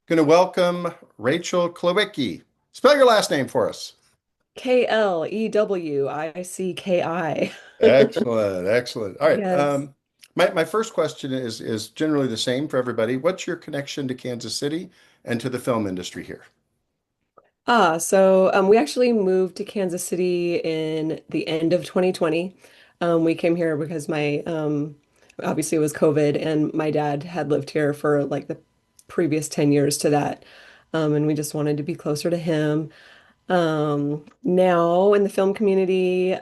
Going to welcome Rachel Klewicki. Spell your last name for us. Klewicki. Excellent, excellent. All right. Yes. My first question is generally the same for everybody. What's your connection to Kansas City and to the film industry here? We actually moved to Kansas City in the end of 2020. We came here because my obviously it was COVID and my dad had lived here for like the previous 10 years to that. And we just wanted to be closer to him. Now in the film community,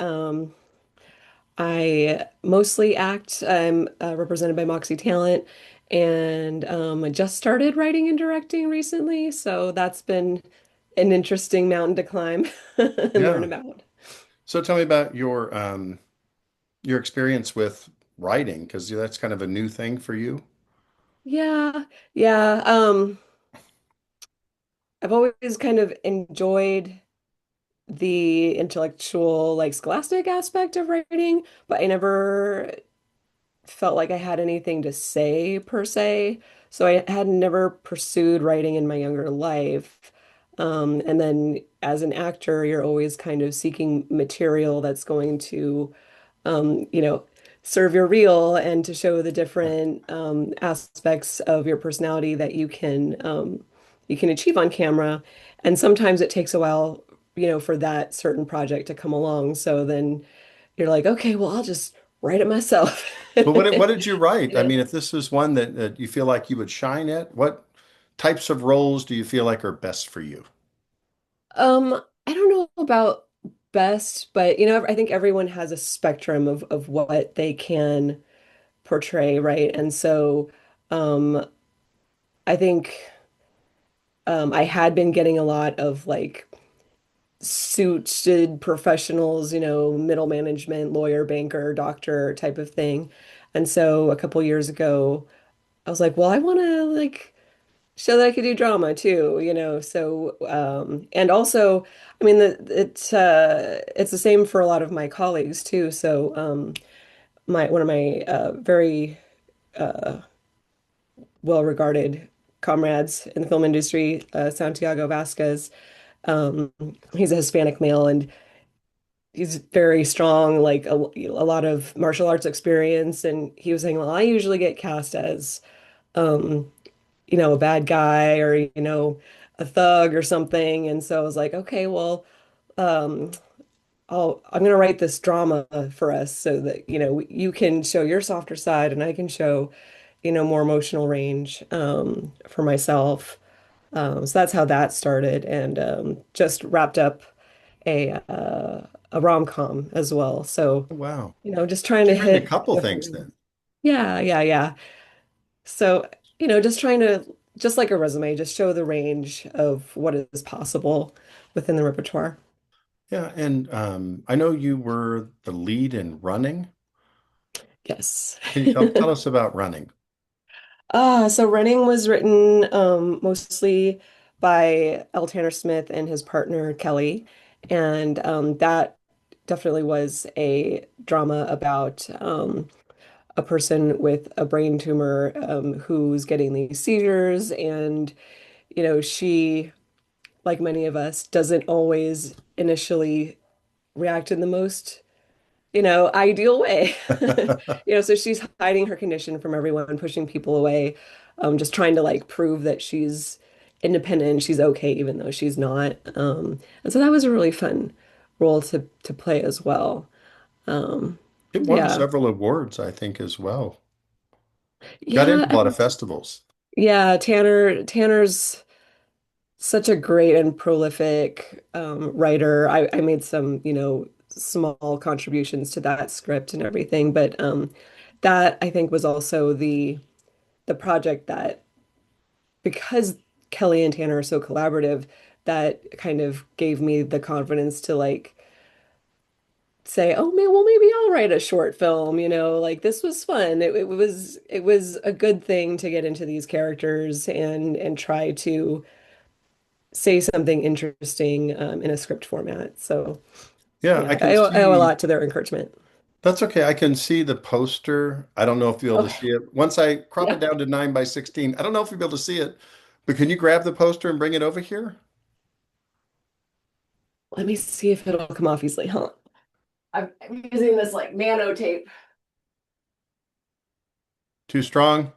I mostly act. I'm represented by Moxie Talent, and I just started writing and directing recently, so that's been an interesting mountain to climb and learn Yeah. about. So tell me about your experience with writing, because that's kind of a new thing for you. Yeah, yeah. I've always kind of enjoyed the intellectual, like scholastic aspect of writing, but I never felt like I had anything to say per se. So I had never pursued writing in my younger life. And then as an actor, you're always kind of seeking material that's going to, you know, serve your reel and to show the different aspects of your personality that you can achieve on camera. And sometimes it takes a while, for that certain project to come along. So then you're like, okay, well, I'll just write it myself. But what did you write? I Yeah. mean, if this is one that you feel like you would shine at, what types of roles do you feel like are best for you? I don't know about best, but I think everyone has a spectrum of what they can portray, right? And so um I think I had been getting a lot of like suited professionals, middle management, lawyer, banker, doctor type of thing. And so a couple years ago, I was like, well, I want to like show that I could do drama too, So and also, I mean, it's the same for a lot of my colleagues too. So my one of my very uh, well-regarded comrades in the film industry, Santiago Vasquez, um, he's a Hispanic male and he's very strong, like a lot of martial arts experience. And he was saying, well, I usually get cast as um, a bad guy or, a thug or something. And so I was like, okay, well, um, I'm going to write this drama for us so that, you can show your softer side and I can show, more emotional range for myself. So that's how that started and just wrapped up a rom-com as well. So, Oh, wow. just trying to You've written a hit couple things different. then. Yeah, yeah, yeah. So, just trying to, just like a resume, just show the range of what is possible within the repertoire. Yeah, and I know you were the lead in Running. Yes. Can you tell us about Running? So Running was written mostly by L. Tanner Smith and his partner Kelly. And that definitely was a drama about a person with a brain tumor who's getting these seizures. And, she, like many of us, doesn't always initially react in the most, ideal way. So she's hiding her condition from everyone, pushing people away, just trying to like prove that she's independent, she's okay, even though she's not. And so that was a really fun role to play as well. Um, It won yeah. several awards, I think, as well. Got Yeah, into a lot of festivals. yeah, Tanner's such a great and prolific writer. I made some, small contributions to that script and everything, but that I think was also the project that because Kelly and Tanner are so collaborative, that kind of gave me the confidence to like say, oh man, well maybe I'll write a short film, like this was fun. It was a good thing to get into these characters and try to say something interesting in a script format. So Yeah, I yeah, can I owe a see. lot to their encouragement. That's okay. I can see the poster. I don't know if you'll be able to Okay. see it. Once I crop it Yeah. down to 9 by 16, I don't know if you'll be able to see it, But can you grab the poster and bring it over here? Let me see if it'll come off easily. Hold on. I'm using this like nano tape. Too strong?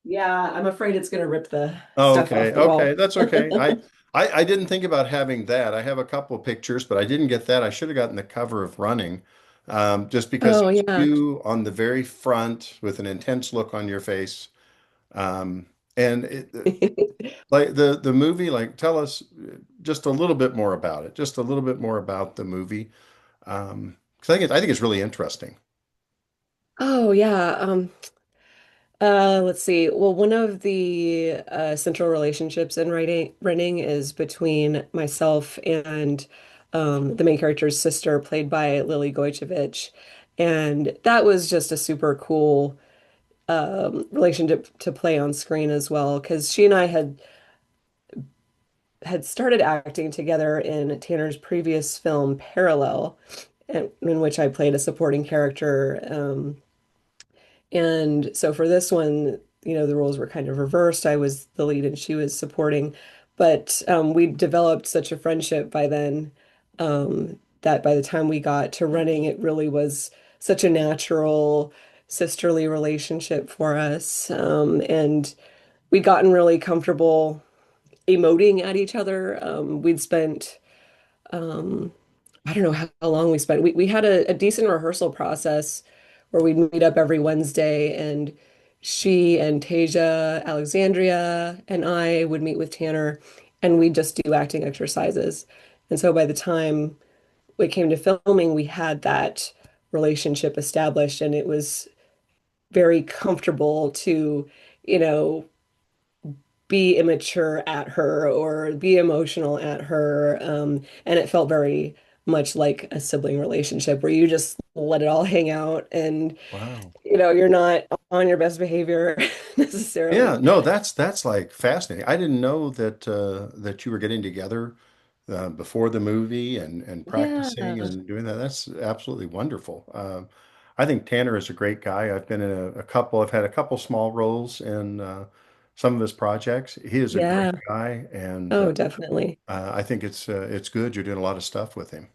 Yeah, I'm afraid it's gonna rip the Oh, stuff okay. off the Okay. wall. That's okay. I didn't think about having that. I have a couple of pictures, but I didn't get that. I should have gotten the cover of Running, just because Oh it's yeah. you on the very front with an intense look on your face. Um, and like the movie, like tell us just a little bit more about it, just a little bit more about the movie. 'Cause I think it's really interesting. Oh yeah. Let's see. Well, one of the central relationships in running is between myself and the main character's sister, played by Lily Goychevich. And that was just a super cool relationship to play on screen as well, because she and I had started acting together in Tanner's previous film, Parallel, in which I played a supporting character. And so for this one, the roles were kind of reversed. I was the lead and she was supporting. But we developed such a friendship by then, that by the time we got to running, it really was such a natural sisterly relationship for us. And we'd gotten really comfortable emoting at each other. We'd spent um, I don't know how long we spent. We had a decent rehearsal process where we'd meet up every Wednesday, and she and Tasia, Alexandria, and I would meet with Tanner, and we'd just do acting exercises. And so by the time we came to filming, we had that relationship established, and it was very comfortable to, you know, be immature at her or be emotional at her. And it felt very much like a sibling relationship where you just let it all hang out and, Wow. you're not on your best behavior Yeah, necessarily. no, that's like fascinating. I didn't know that that you were getting together before the movie and Yeah. practicing and doing that. That's absolutely wonderful. I think Tanner is a great guy. I've been in a couple. I've had a couple small roles in some of his projects. He is a great Yeah. guy, and Oh, definitely. I think it's good. You're doing a lot of stuff with him.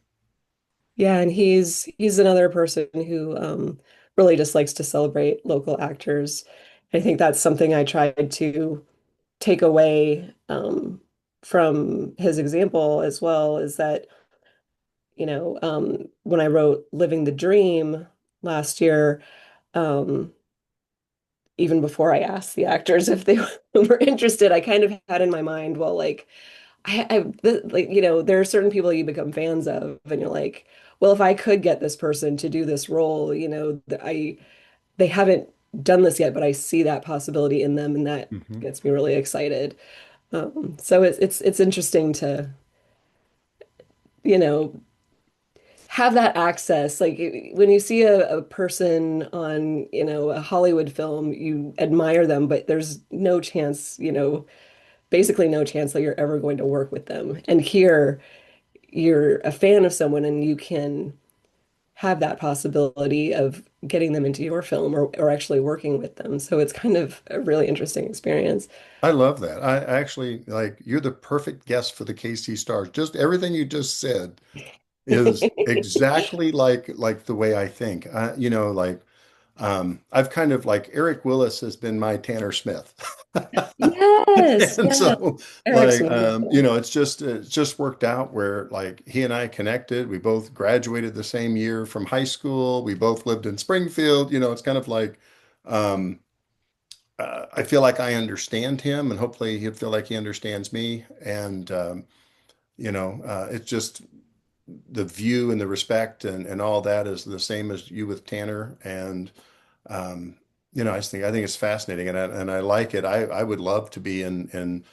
Yeah, and he's another person who really just likes to celebrate local actors. I think that's something I tried to take away from his example as well, is that when I wrote Living the Dream last year, um, even before I asked the actors if they were interested, I kind of had in my mind, well, like, there are certain people you become fans of, and you're like, well, if I could get this person to do this role, they haven't done this yet, but I see that possibility in them, and that Hmm. gets me really excited. So it's interesting to, you know, have that access. Like when you see a person on, a Hollywood film, you admire them, but there's no chance, basically no chance that you're ever going to work with them. And here you're a fan of someone and you can have that possibility of getting them into your film or actually working with them. So it's kind of a really interesting experience. I love that. I actually like you're the perfect guest for the KC Stars. Just everything you just said is exactly like the way I think. Like I've kind of like Eric Willis has been my Tanner Smith. Yes, And yeah. so Eric's like wonderful. it's just worked out where like he and I connected. We both graduated the same year from high school. We both lived in Springfield. It's kind of like um I feel like I understand him and hopefully he'll feel like he understands me. And it's just the view and the respect and all that is the same as you with Tanner. And um, I think it's fascinating and I like it. I would love to be in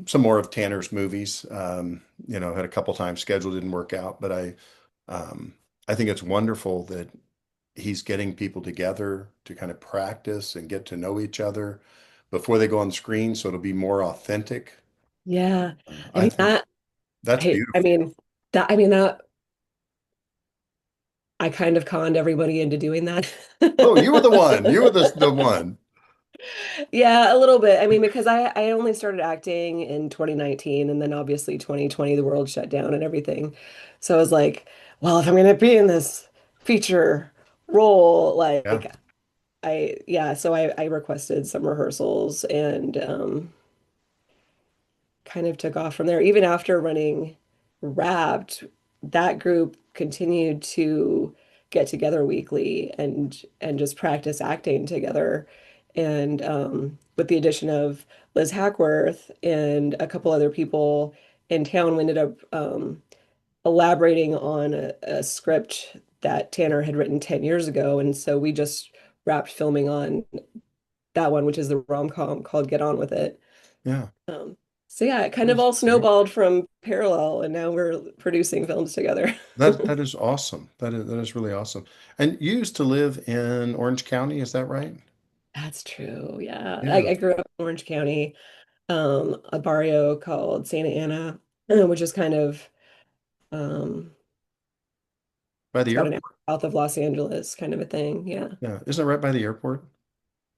some more of Tanner's movies. Had a couple times scheduled, didn't work out, but um, I think it's wonderful that he's getting people together to kind of practice and get to know each other before they go on screen, so it'll be more authentic. Yeah. I I mean think that that's I beautiful. mean that I kind of conned everybody into doing that. Oh, you were the one. You were the one. Yeah, a little bit. I mean, because I only started acting in 2019 and then obviously 2020 the world shut down and everything. So I was like, well, if I'm gonna be in this feature role, Yeah, like so I requested some rehearsals and kind of took off from there. Even after running Wrapped, that group continued to get together weekly and just practice acting together. And with the addition of Liz Hackworth and a couple other people in town, we ended up elaborating on a script that Tanner had written 10 years ago. And so we just wrapped filming on that one, which is the rom-com called Get On With It. yeah. Um, so yeah, it kind of That's all great. snowballed from parallel, and now we're producing films together. That is awesome. That is really awesome. And you used to live in Orange County, is that right? That's true. Yeah, Yeah. I grew up in Orange County, a barrio called Santa Ana, which is kind of By it's the about an hour airport. south of Los Angeles, kind of a thing. Yeah. Yeah. Isn't it right by the airport?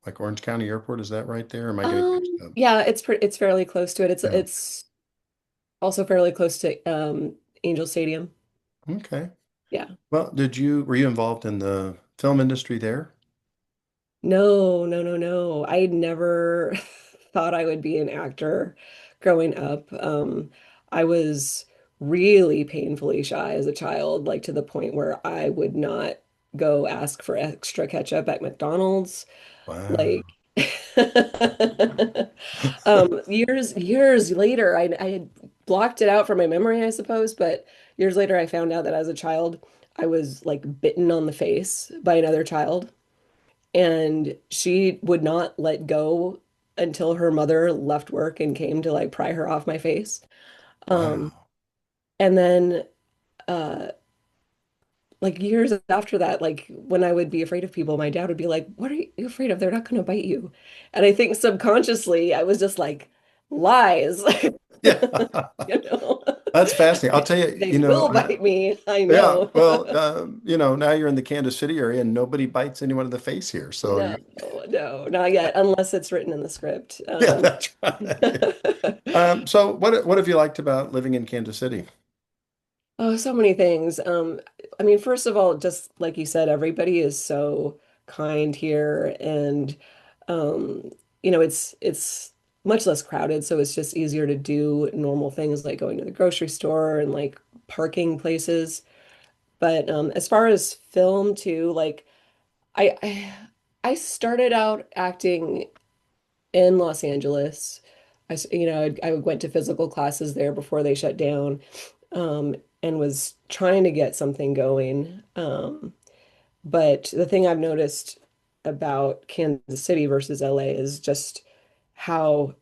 Like Orange County Airport, is that right there? Or am I getting mixed up? Yeah, it's fairly close to it. Yeah. It's also fairly close to Angel Stadium. Okay. Yeah. Well, were you involved in the film industry there? No, no, no, no. I never thought I would be an actor growing up. I was really painfully shy as a child, like to the point where I would not go ask for extra ketchup at McDonald's. Wow. Like years later, I had blocked it out from my memory, I suppose, but years later I found out that as a child I was like bitten on the face by another child and she would not let go until her mother left work and came to like pry her off my face. Um, Wow. and then uh like years after that, like when I would be afraid of people, my dad would be like, "What are you afraid of? They're not going to bite you." And I think subconsciously I was just like, lies. Yeah. You know, That's fascinating. I'll tell you, they will bite me. I yeah, know. well, now you're in the Kansas City area and nobody bites anyone in the face here. So No, you, no, not yet, unless it's written in the script. yeah, that's right. So what have you liked about living in Kansas City? Oh, so many things. I mean, first of all, just like you said, everybody is so kind here, and um, it's much less crowded, so it's just easier to do normal things like going to the grocery store and like parking places. But as far as film too, like I, I I started out acting in Los Angeles. I went to physical classes there before they shut down, and was trying to get something going. But the thing I've noticed about Kansas City versus LA is just how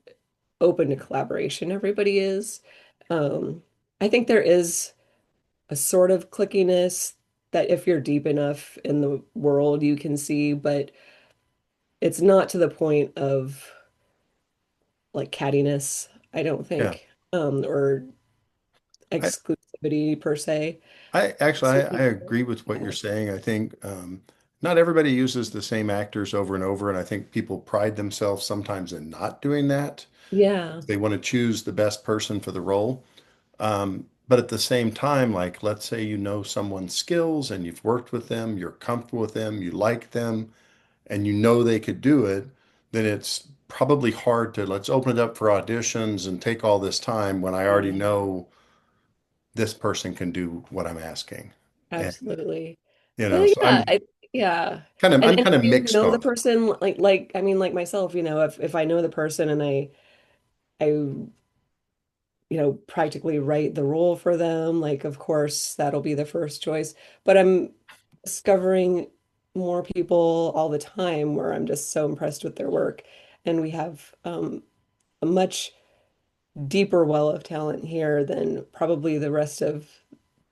open to collaboration everybody is. Um, I think there is a sort of clickiness that if you're deep enough in the world, you can see, but it's not to the point of like cattiness, I don't Yeah. think, or I, exclusivity per se. I actually So, I agree with what you're yeah. saying. I think not everybody uses the same actors over and over, and I think people pride themselves sometimes in not doing that. Yeah. They want to choose the best person for the role. But at the same time, like let's say you know someone's skills and you've worked with them, you're comfortable with them, you like them, and you know they could do it, then it's probably hard to let's open it up for auditions and take all this time when I already Yeah, know this person can do what I'm asking. And absolutely. so Yeah, yeah. I'm And kind if of you mixed know the on it. person, like I mean, like myself, if I know the person and I practically write the role for them, like of course that'll be the first choice. But I'm discovering more people all the time where I'm just so impressed with their work. And we have a much deeper well of talent here than probably the rest of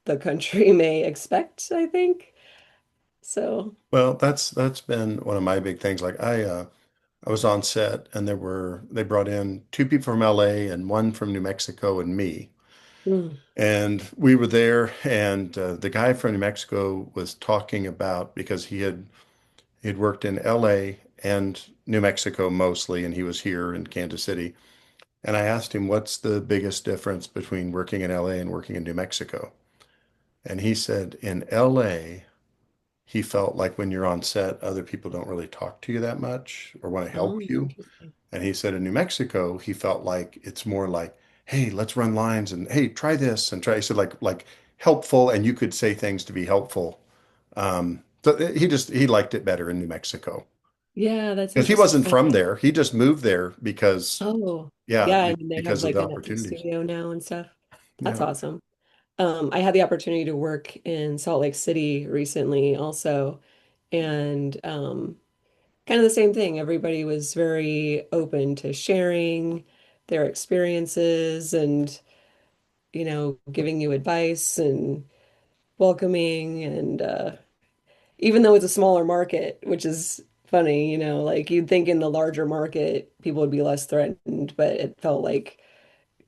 the country may expect, I think. So, Well, that's been one of my big things. Like I was on set and they brought in two people from LA and one from New Mexico and me. mm, And we were there, and the guy from New Mexico was talking about because he'd worked in LA and New Mexico mostly, and he was here in Kansas City. And I asked him, what's the biggest difference between working in LA and working in New Mexico? And he said, in LA, he felt like when you're on set, other people don't really talk to you that much or want to help Oh, you. interesting. And he said in New Mexico, he felt like it's more like, hey, let's run lines and hey, try this and try. He said like helpful, and you could say things to be helpful. So he liked it better in New Mexico Yeah, that's because he wasn't interesting. from there. He just moved there because Oh, yeah, yeah, and they have because of like the an acting opportunities. studio now and stuff. That's Yeah, awesome. I had the opportunity to work in Salt Lake City recently also, and kind of the same thing. Everybody was very open to sharing their experiences and, giving you advice and welcoming. And even though it's a smaller market, which is funny, like you'd think in the larger market, people would be less threatened, but it felt like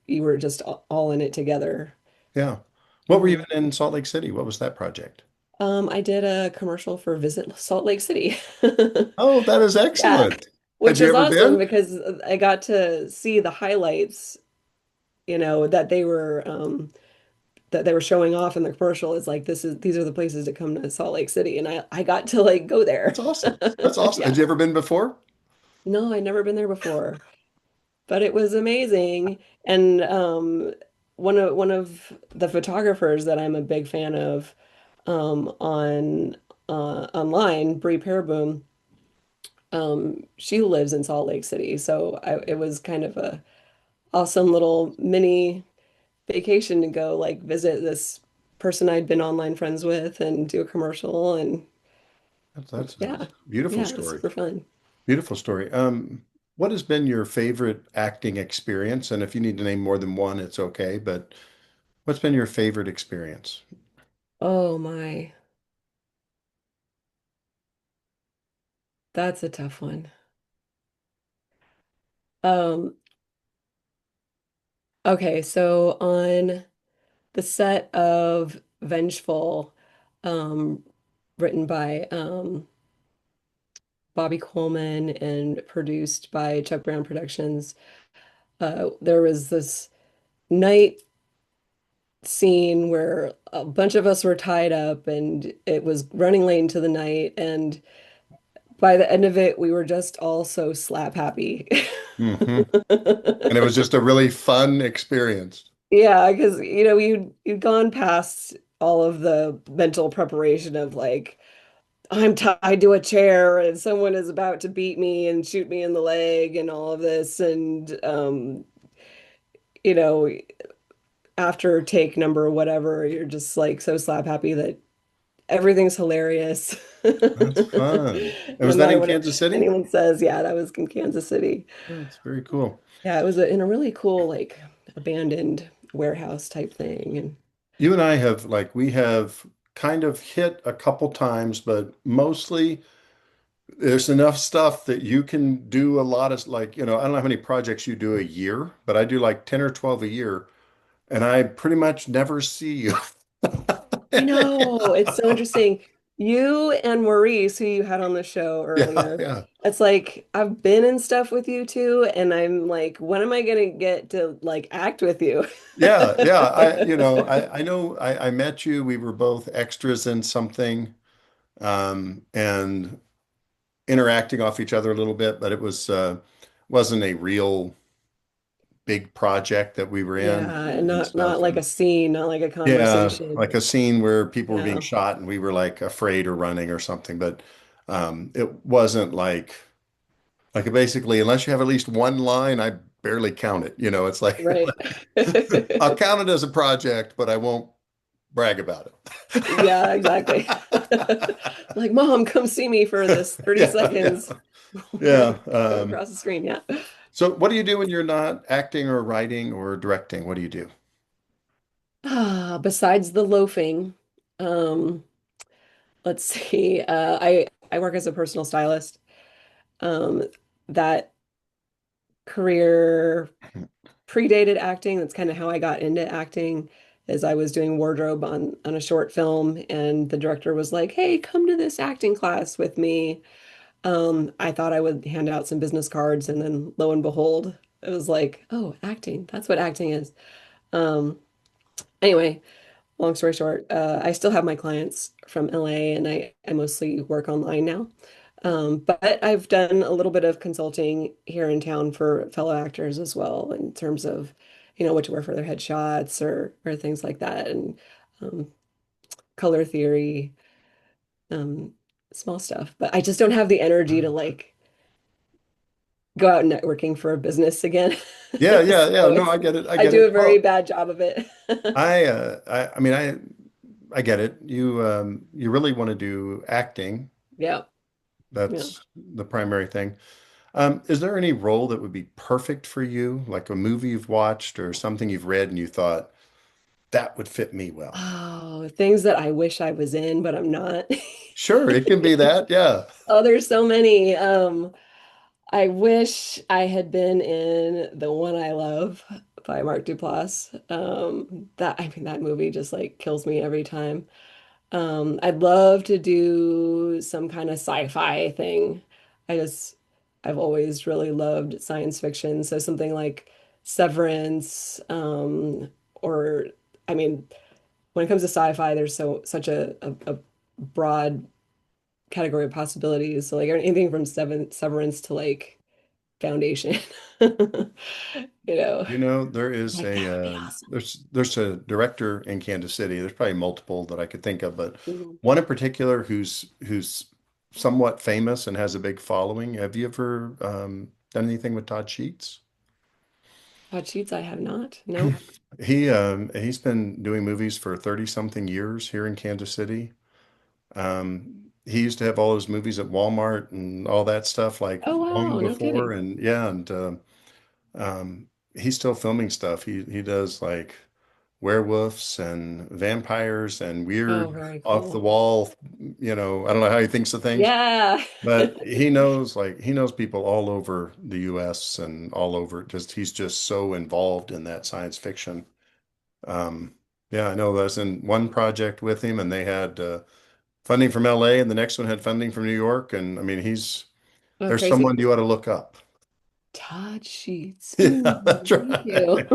you were just all in it together. yeah. What were you Mhm. in Salt Lake City? What was that project? I did a commercial for Visit Salt Lake City. Oh, that is Yeah, excellent. Had which you was ever awesome been? because I got to see the highlights, that they were showing off in the commercial. Is like these are the places to come to Salt Lake City, and I got to like go there. That's awesome. That's awesome. Had Yeah. you ever been before? No, I'd never been there before, but it was amazing. And one of the photographers that I'm a big fan of on online, Bree Pearboom, she lives in Salt Lake City, so it was kind of a awesome little mini vacation to go like visit this person I'd been online friends with and do a commercial and That's a yeah, beautiful yeah, it was story. super fun. Beautiful story. What has been your favorite acting experience? And if you need to name more than one, it's okay. But what's been your favorite experience? Oh my, that's a tough one. Um, okay, so on the set of Vengeful, um, written by Bobby Coleman and produced by Chuck Brown Productions, there was this night scene where a bunch of us were tied up and it was running late into the night. And by the end of it, we were just all so slap happy. Hmm. And it was just a really fun experience. Yeah, because you'd gone past all of the mental preparation of like I'm tied to a chair and someone is about to beat me and shoot me in the leg and all of this. And you know, after take number whatever, you're just like so slap happy that everything's hilarious. That's fun. And No was that matter in what Kansas City? anyone says. Yeah, that was in Kansas City. That's very cool. Yeah, it was in a really cool, like abandoned warehouse type thing. And You and I have we have kind of hit a couple times, but mostly there's enough stuff that you can do a lot of I don't know how many projects you do a year, but I do like 10 or 12 a year, and I pretty much never see you. I know, it's so interesting. You and Maurice, who you had on the show Yeah, earlier, yeah. it's like I've been in stuff with you too, and I'm like, when am I gonna get to like act with you? Yeah, yeah. I know I met you. We were both extras in something, and interacting off each other a little bit, but it wasn't a real big project that we were in Yeah, and and not stuff. like a And scene, not like a yeah, conversation. like a scene where people were being Yeah, shot and we were like afraid or running or something. But it wasn't like basically, unless you have at least one line, I barely count it. It's like right. I'll count it as a project, but I won't brag about it. Yeah, exactly. Like, Mom, come see me for this 30 Yeah, yeah, seconds. yeah. Go across the screen. Yeah. So what do you do when you're not acting or writing or directing? What do you do? Besides the loafing, um, let's see. I work as a personal stylist. Um, that career predated acting. That's kind of how I got into acting, as I was doing wardrobe on a short film, and the director was like, "Hey, come to this acting class with me." I thought I would hand out some business cards, and then lo and behold, it was like, oh, acting. That's what acting is. Um, anyway, long story short, I still have my clients from LA, and I mostly work online now. But I've done a little bit of consulting here in town for fellow actors as well, in terms of, what to wear for their headshots or things like that, and um, color theory, um, small stuff. But I just don't have the energy to like go out networking for a business again. Yeah, yeah, yeah. So No, I get it. I I get do it. a very Well, bad job of it. I mean, I get it. You really want to do acting. Yeah, yeah. That's the primary thing. Is there any role that would be perfect for you, like a movie you've watched or something you've read and you thought that would fit me well? Oh, things that I wish I was in, but I'm not. Sure, it can be that. Yeah. Oh, there's so many. I wish I had been in The One I Love by Mark Duplass. I mean, that movie just like kills me every time. I'd love to do some kind of sci-fi thing. I just, I've always really loved science fiction. So something like Severance, or I mean, when it comes to sci-fi, there's such a broad category of possibilities. So like anything from Severance to like Foundation. You know, There is like that would be awesome. there's a director in Kansas City. There's probably multiple that I could think of, but Mhm. one in particular who's somewhat famous and has a big following. Have you ever done anything with Todd Sheets? Hot sheets, I have not. No. He's been doing movies for 30 something years here in Kansas City. He used to have all his movies at Walmart and all that stuff like Oh long wow, no before, kidding. and yeah, and he's still filming stuff. He does like werewolves and vampires and Oh, weird very off the cool. wall, I don't know how he thinks of things, Yeah. but he knows people all over the US and all over just he's just so involved in that science fiction. Um, yeah, I know I was in one project with him and they had funding from LA and the next one had funding from New York. And I mean, Oh, there's crazy. someone you ought to look up. Todd Sheets. Yeah, that's Thank you. right.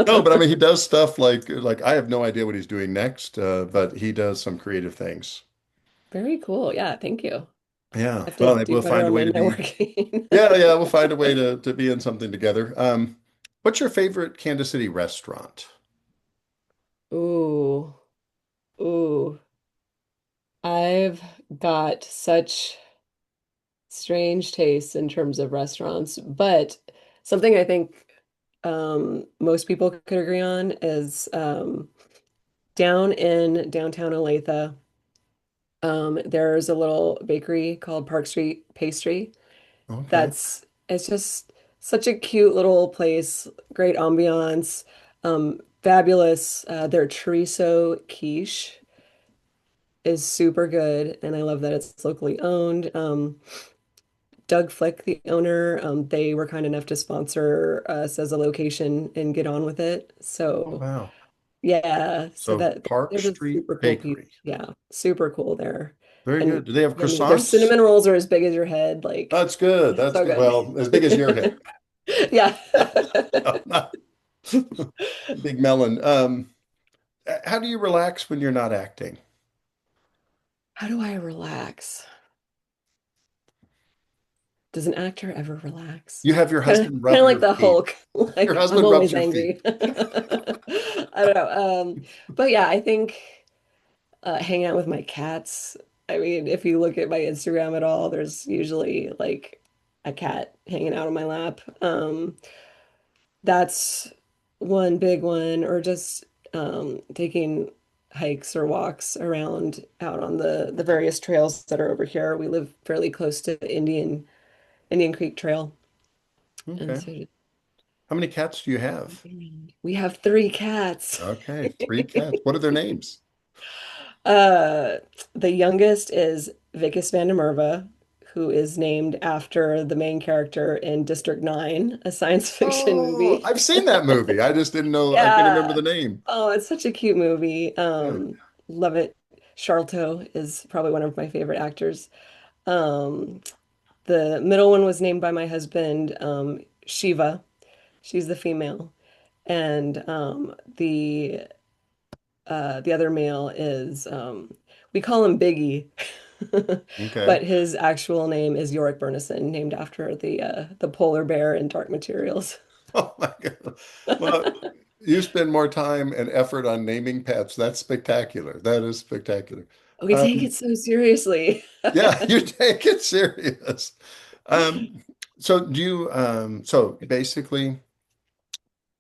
No, but I mean, he does stuff like I have no idea what he's doing next, but he does some creative things. Very cool. Yeah, thank you. Yeah. I have to Well, maybe do we'll better find a on way my to be. networking. Yeah, yeah, we'll find a way to be in something together. What's your favorite Kansas City restaurant? Ooh, ooh. I've got such strange tastes in terms of restaurants, but something I think most people could agree on is down in downtown Olathe. There's a little bakery called Park Street Pastry. Okay. It's just such a cute little place, great ambiance, fabulous. Their chorizo quiche is super good, and I love that it's locally owned. Doug Flick, the owner, they were kind enough to sponsor us as a location and get on with it. Oh, So wow. yeah, so So that Park they're just Street super cool people. Bakery. Yeah, super cool there. Very And good. Do they have yummy. Their croissants? cinnamon rolls are as big as your head, like That's good. That's so good. good. Well, as big as your head. Yeah. No, not big melon. How do you relax when you're not acting? How do I relax? Does an actor ever relax? You have your Kind of, husband kind of rub like your the feet. Hulk. Your Like I'm husband rubs always your feet. angry. I don't know. But yeah, I think hanging out with my cats. I mean, if you look at my Instagram at all, there's usually like a cat hanging out on my lap. That's one big one, or just taking hikes or walks around out on the various trails that are over here. We live fairly close to the Indian Creek Trail, and Okay. so How many cats do you have? we have three cats. Okay, three cats. What are their names? Uh, the youngest is Vickis van der Merwe, who is named after the main character in District 9, a science fiction Oh, movie. I've seen that movie. I just didn't know. I couldn't remember Yeah. the name. Oh, it's such a cute movie. Yeah. Love it. Charlton is probably one of my favorite actors. Um, The middle one was named by my husband, Shiva. She's the female. And the other male is we call him Biggie. Okay. But his actual name is Yorick Burnison, named after the polar bear in Dark Materials. Oh my God. Well, you spend more time and effort on naming pets. That's spectacular. That is spectacular. We take Um, it so seriously. yeah, you take it serious. Um, so do you so basically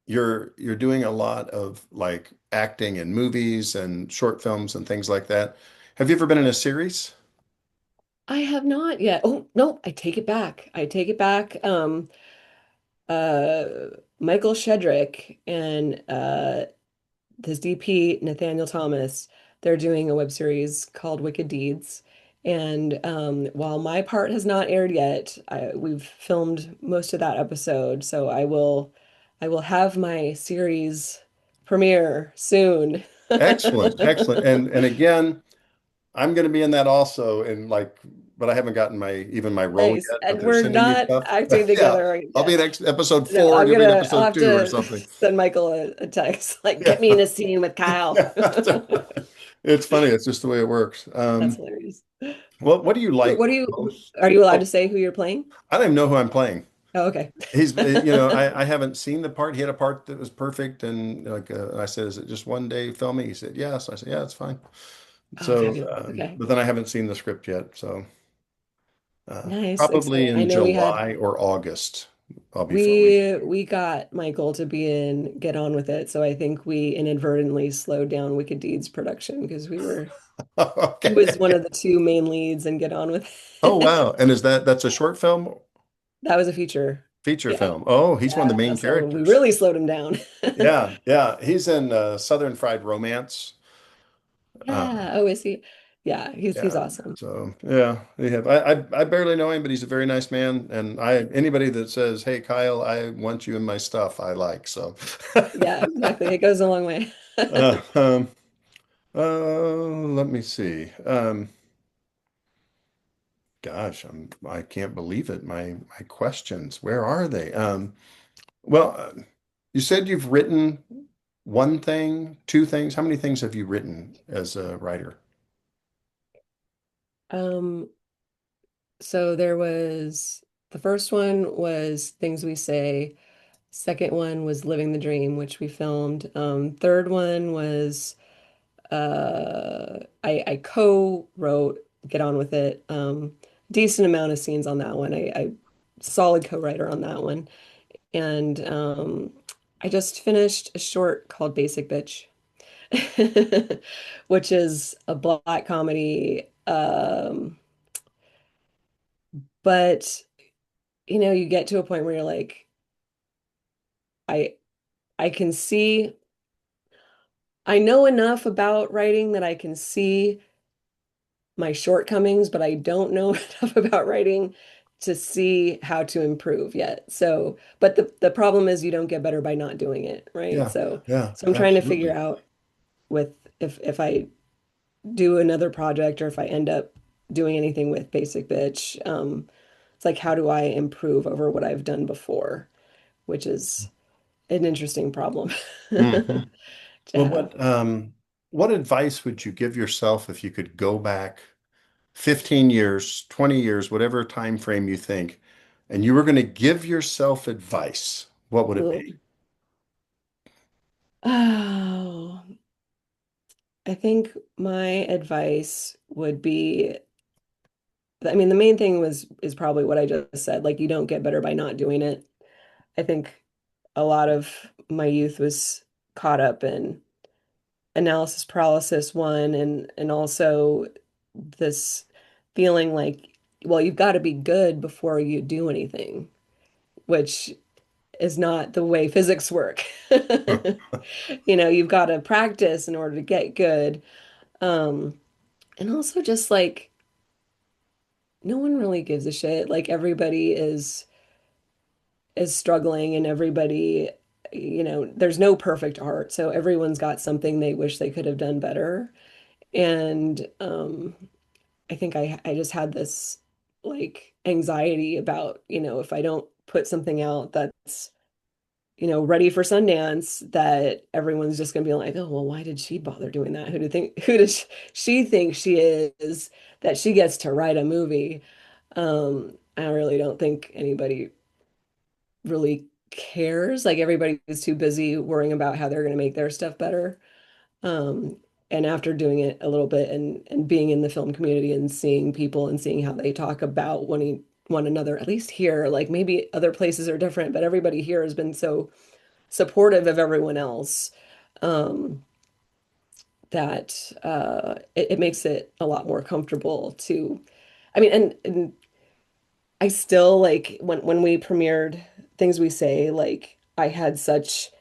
you're doing a lot of like acting in movies and short films and things like that. Have you ever been in a series? I have not yet. Oh, no, I take it back. I take it back. Uh, Michael Shedrick and his DP, Nathaniel Thomas, they're doing a web series called Wicked Deeds. And while my part has not aired yet, we've filmed most of that episode. So I will have my series premiere soon. Excellent, excellent. And again, I'm going to be in that also in like, but I haven't gotten my even my role Nice. yet, but And they're we're sending me not stuff. acting Yeah, together I'll be yet. in episode No, four and you'll be in I'll episode have two or to something. send Michael a text, like, get me Yeah. in a scene with Kyle. It's funny. It's just the way it works. That's hilarious. What do you like What do you, most? are you allowed to Oh, say who you're playing? I don't even know who I'm playing. Oh, okay. I haven't seen the part. He had a part that was perfect. And like, I said, is it just one day filming? He said, yes. I said, yeah, it's fine. Oh, So, fabulous. Okay. but then I haven't seen the script yet. So, Nice. probably Exciting. I in know July or August, I'll be filming. we got Michael to be in Get On With It, so I think we inadvertently slowed down Wicked Deeds production because he was one Okay. of the two main leads in Get On With Oh, It. wow. And that's a short film, That was a feature. feature Yeah. film? Oh, he's one of the Yeah. main So we characters. really slowed him down. Yeah, yeah. He's in Southern Fried Romance. Yeah. Oh, is he? Yeah, he's Yeah. awesome. So yeah, they have. I barely know him, but he's a very nice man. And I anybody that says, "Hey, Kyle, I want you in my stuff," I like. So, Yeah, exactly. It goes a long way. uh, um, let me see. Gosh, I can't believe it. My questions, where are they? Well, you said you've written one thing, two things. How many things have you written as a writer? Um, so there was the first one was Things We Say. Second one was Living the Dream, which we filmed. Third one was I co-wrote Get On With It. Decent amount of scenes on that one. I solid co-writer on that one. And I just finished a short called Basic Bitch, which is a black comedy. But you get to a point where you're like, I I can see I know enough about writing that I can see my shortcomings, but I don't know enough about writing to see how to improve yet. So, but the problem is you don't get better by not doing it, right? Yeah, yeah, So I'm trying to figure absolutely. out with if I do another project or if I end up doing anything with Basic Bitch, it's like how do I improve over what I've done before, which is an interesting problem Hmm. to Well, have. what advice would you give yourself if you could go back 15 years, 20 years, whatever time frame you think, and you were going to give yourself advice? What would it be? Ooh. Oh, I think my advice would be, I mean, the main thing is probably what I just said. Like you don't get better by not doing it. I think a lot of my youth was caught up in analysis paralysis one and also this feeling like, well, you've got to be good before you do anything, which is not the way physics work. You've got to practice in order to get good. Um, and also just like no one really gives a shit. Like everybody is struggling and everybody, there's no perfect art. So everyone's got something they wish they could have done better. And I think I just had this. like anxiety about, if I don't put something out that's, ready for Sundance, that everyone's just gonna be like, oh, well, why did she bother doing that? Who does she think she is that she gets to write a movie? I really don't think anybody really cares. Like everybody is too busy worrying about how they're gonna make their stuff better. Um, and after doing it a little bit and being in the film community and seeing people and seeing how they talk about one another, at least here, like maybe other places are different, but everybody here has been so supportive of everyone else, um, that it makes it a lot more comfortable to, I mean, and I still like when we premiered Things We Say, like I had such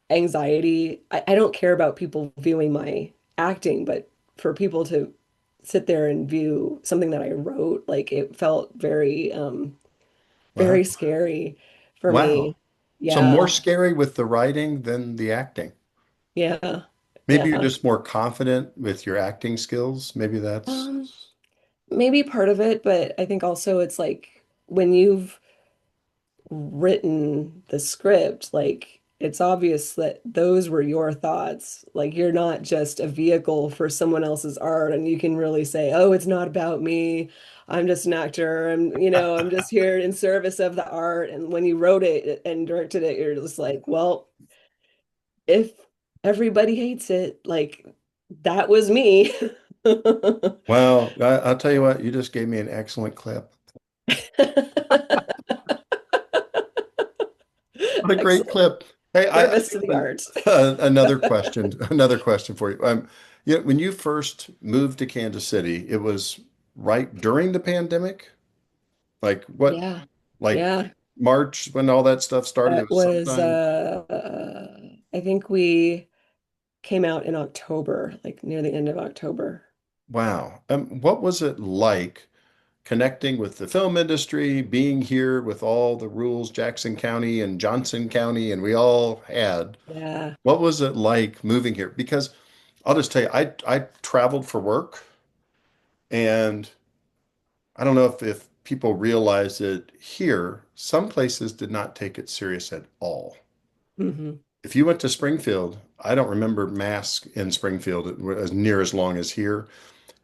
anxiety. I don't care about people viewing my acting, but for people to sit there and view something that I wrote, like it felt Wow. very scary for Wow. me. So more Yeah. scary with the writing than the acting. Yeah. Maybe you're Yeah. just more confident with your acting skills. Maybe that's, Um, Maybe part of it, but I think also it's like when you've written the script, like it's obvious that those were your thoughts. Like you're not just a vehicle for someone else's art, and you can really say, "Oh, it's not about me. I'm just an actor. I'm just here in service of the art." And when you wrote it and directed it, you're just like, "Well, if everybody hates it, like that was me." well, I'll tell you what, you just gave me an excellent clip. What a great Excellent. clip. Hey, I Service do to the have art. another question, another question for you. When you first moved to Kansas City, it was right during the pandemic? Like what, Yeah. like Yeah. March when all that stuff started? It It was was sometime. I think we came out in October, like near the end of October. Wow. What was it like connecting with the film industry, being here with all the rules Jackson County and Johnson County and we all had? Yeah. What was it like moving here? Because I'll just tell you, I traveled for work, and I don't know if people realize it here, some places did not take it serious at all. Hmm. If you went to Springfield, I don't remember masks in Springfield as near as long as here.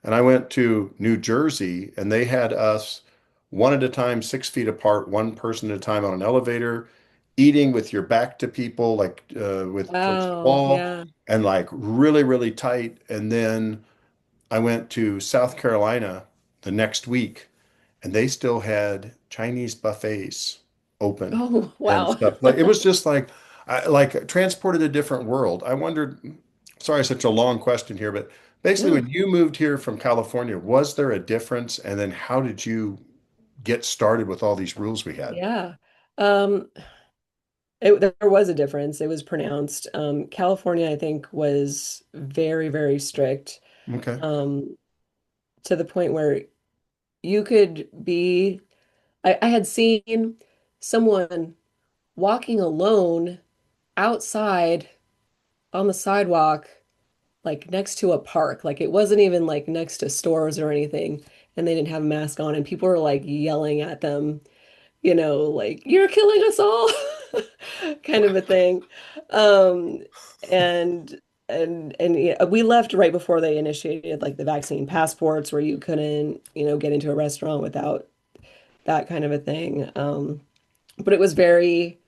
And I went to New Jersey, and they had us one at a time, 6 feet apart, one person at a time on an elevator, eating with your back to people, like with towards the Wow. wall, Yeah. and like really, really tight. And then I went to South Carolina the next week, and they still had Chinese buffets open Oh, and wow. stuff. Like it was just like like transported a different world. I wondered, sorry, such a long question here, but basically No. when you moved here from California, was there a difference? And then how did you get started with all these rules we had? Yeah. Um, there was a difference. It was pronounced. California, I think, was very, very strict, Okay. um, to the point where you could be, I had seen someone walking alone outside on the sidewalk, like next to a park. Like it wasn't even like next to stores or anything. And they didn't have a mask on, and people were like yelling at them, like, you're killing us all, kind of a thing. Um, and yeah, we left right before they initiated like the vaccine passports where you couldn't, get into a restaurant without that kind of a thing. But it was very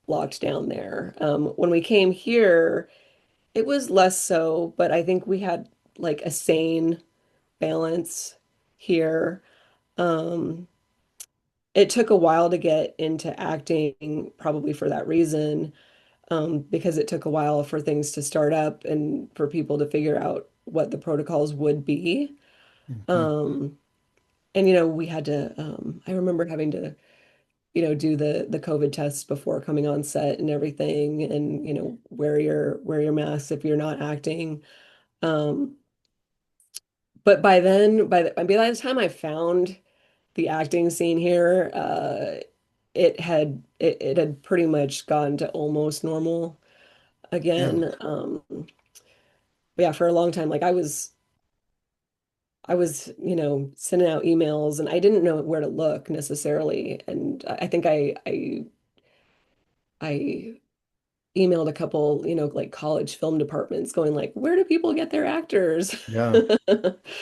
locked down there. When we came here, it was less so, but I think we had like a sane balance here. Um, it took a while to get into acting, probably for that reason, because it took a while for things to start up and for people to figure out what the protocols would be. Mhm. Um, and we had to, I remember having to, do the COVID tests before coming on set and everything, and wear your mask if you're not acting. Um, but by then, by the time I found the acting scene here, it had pretty much gone to almost normal Yeah. again. But yeah, for a long time, like I was, sending out emails and I didn't know where to look necessarily. And I think I emailed a couple, like college film departments going like, where do people get their actors? Yeah.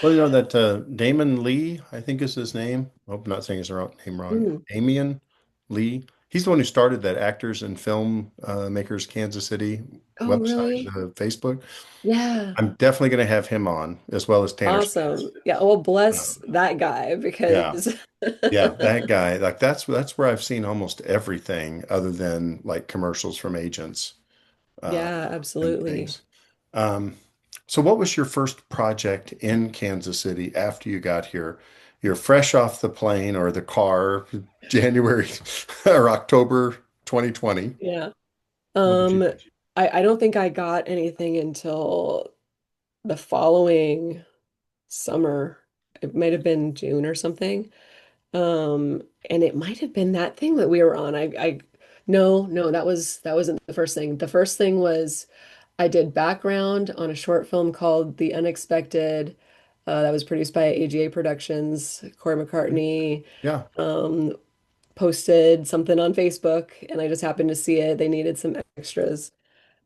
Well, you know that Damon Lee, I think is his name. I hope I'm not saying his name wrong. Mm. Damian Lee. He's the one who started that Actors and Film Makers Kansas City Oh, website, really? Facebook. Yeah. I'm definitely going to have him on, as well as Tanner Smith. Awesome. Yeah. Well, bless Um, that guy yeah, because yeah, that guy. Like that's where I've seen almost everything other than like commercials from agents uh, yeah, and absolutely. things. Um, so what was your first project in Kansas City after you got here? You're fresh off the plane or the car, January or October 2020. Yeah. What did you Um, do? I don't think I got anything until the following summer. It might have been June or something. And it might have been that thing that we were on. No, that wasn't the first thing. The first thing was I did background on a short film called The Unexpected. That was produced by AGA Productions. Corey McCartney Yeah. um, posted something on Facebook, and I just happened to see it. They needed some extras.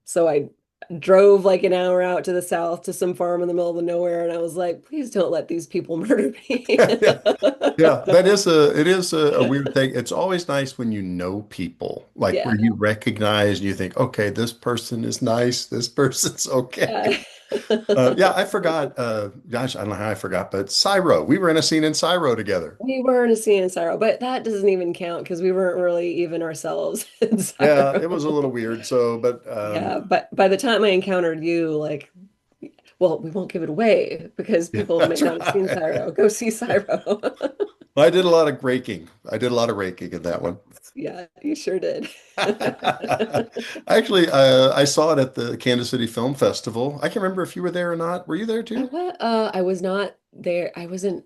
So I drove like an hour out to the south to some farm in the middle of nowhere, and I was like, please don't let these people murder me. Yeah. Yeah, that is it is a weird thing. It's always nice when you know people, like Yeah. where you recognize and you think, okay, this person is nice, this person's okay. Yeah. Yeah, I forgot. Gosh, I don't know how I forgot, but Cyro. We were in a scene in Cyro together. We were in a scene in Cyro, but that doesn't even count because we weren't really even ourselves in Yeah, it was a Cyro. little weird. So, but Yeah, but by the time I encountered you, like, well, we won't give it away because yeah, people may that's not have seen right. Cyro. Go see Cyro. Well, I did a lot of raking. I did a lot of raking in that one. Yeah, you sure did. Actually, I saw it at the Kansas City Film Festival. I can't remember if you were there or not. Were you there too? I was not there. I wasn't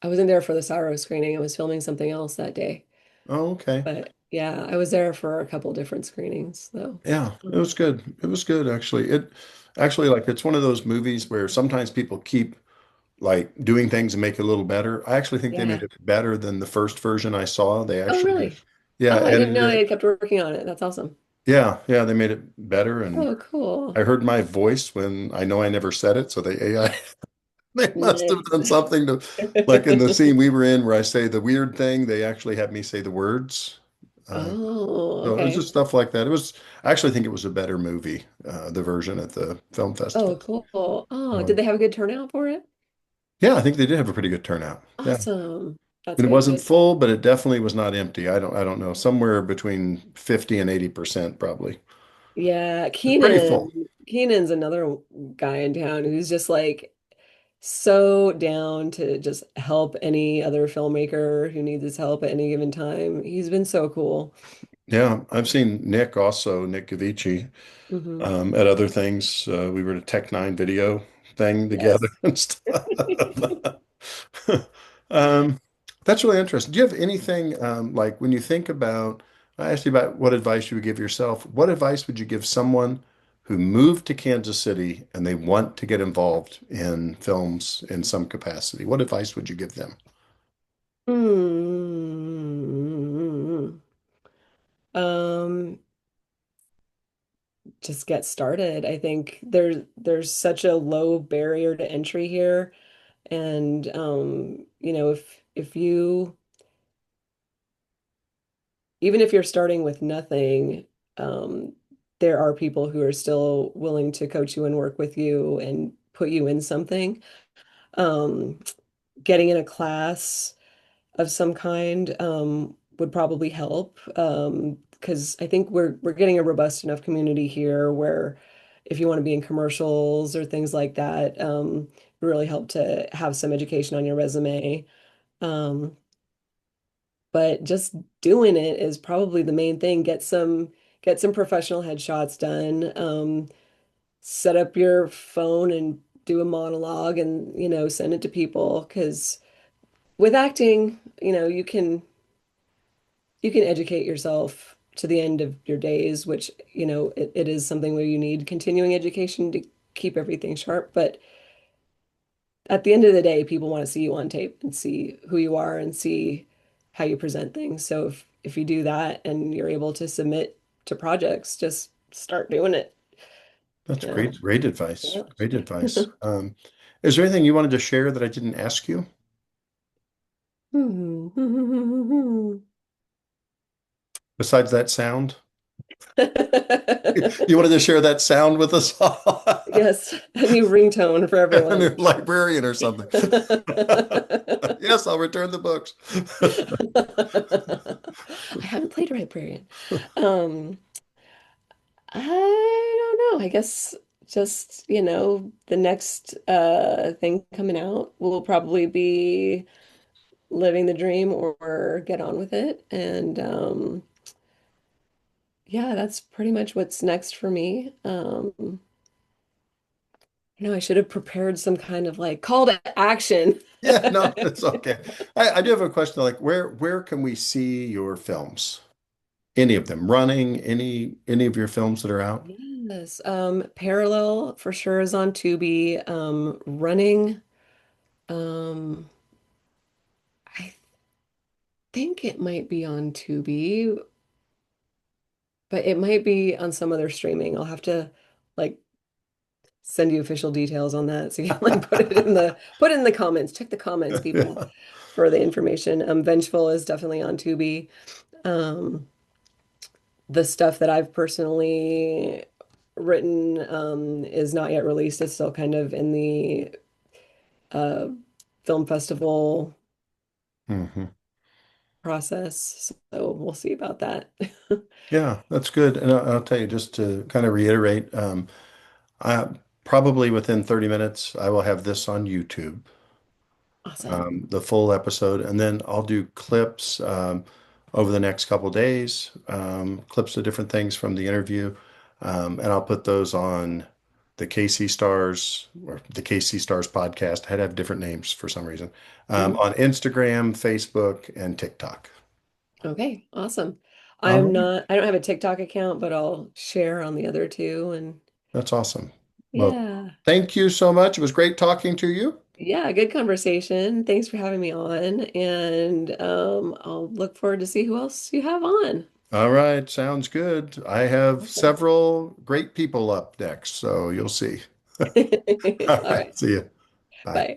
there for the Cyro screening. I was filming something else that day. Oh, okay. But yeah, I was there for a couple different screenings, though. Yeah, it was good. It was good actually. It actually like it's one of those movies where sometimes people keep like doing things and make it a little better. I actually think they made Yeah. it better than the first version I saw. They Oh, actually, really? yeah, Oh, I didn't edited know it. they kept working on it. That's awesome. Yeah, yeah, they made it better. And Oh, cool. I heard my voice when I know I never said it. So they AI, they must have done Nice. something to, like in the scene we were in where I say the weird thing, they actually had me say the words. Uh, Oh, so it was just okay. stuff like that. It was, I actually think it was a better movie, the version at the film festival. Oh, cool. Oh, did So, they have a good turnout for it? yeah, I think they did have a pretty good turnout. Yeah. Awesome. That's And it wasn't good. full, but it definitely was not empty. I don't know, somewhere between 50 and 80% probably. Yeah, It's pretty full. Keenan's another guy in town who's just like so down to just help any other filmmaker who needs his help at any given time. He's been so cool. Yeah, I've seen Nick also, Nick Gavici, Hmm. at other things. We were at a Tech Nine video thing together Yes. and stuff. Um, that's really interesting. Do you have anything like when you think about, I asked you about what advice you would give yourself. What advice would you give someone who moved to Kansas City and they want to get involved in films in some capacity? What advice would you give them? Hmm. Um, just get started. I think there's such a low barrier to entry here. And if you even if you're starting with nothing, um, there are people who are still willing to coach you and work with you and put you in something. Um, Getting in a class of some kind would probably help because I think we're getting a robust enough community here where if you want to be in commercials or things like that, it would really help to have some education on your resume. Um, but just doing it is probably the main thing. Get some professional headshots done. Set up your phone and do a monologue and send it to people because with acting, you can educate yourself to the end of your days, which, it is something where you need continuing education to keep everything sharp. But at the end of the day, people want to see you on tape and see who you are and see how you present things. So if you do that and you're able to submit to projects, just start doing it. That's You know? great. Great advice. Yeah. Great advice. Is there anything you wanted to share that I didn't ask you besides that sound? You wanted to share that sound with us all? Yes, a new ringtone for A new everyone. librarian or something. Yes, I'll return the books. I haven't played Riparian. Um, I don't know. I guess just, the next thing coming out will probably be living the dream or get on with it. And yeah, that's pretty much what's next for me. I should have prepared some kind of like call to action. Yeah, no, it's okay. I do have a question. Like, where can we see your films? Any of them running? Any of your films that are out? Yes, Parallel for sure is on Tubi. Running, um, I think it might be on Tubi, but it might be on some other streaming. I'll have to like send you official details on that so you can like put it in the comments. Check the comments, people, Yeah. for the information. Vengeful is definitely on Tubi. Um, the stuff that I've personally written is not yet released. It's still kind of in the uh, film festival Hmm. process. So we'll see about that. Yeah, that's good. And I'll tell you, just to kind of reiterate, I probably within 30 minutes, I will have this on YouTube. Awesome. The full episode, and then I'll do clips over the next couple days, clips of different things from the interview, and I'll put those on the KC Stars or the KC Stars podcast. I had to have different names for some reason Mhm. on Instagram, Facebook, and TikTok. Okay, awesome. All right, I don't have a TikTok account, but I'll share on the other two. And that's awesome. Well, yeah, thank you so much. It was great talking to you. yeah, good conversation. Thanks for having me on. And I'll look forward to see who else you have on. All right, sounds good. I have Awesome. several great people up next, so you'll see. All All right, right. see you. Bye. Bye.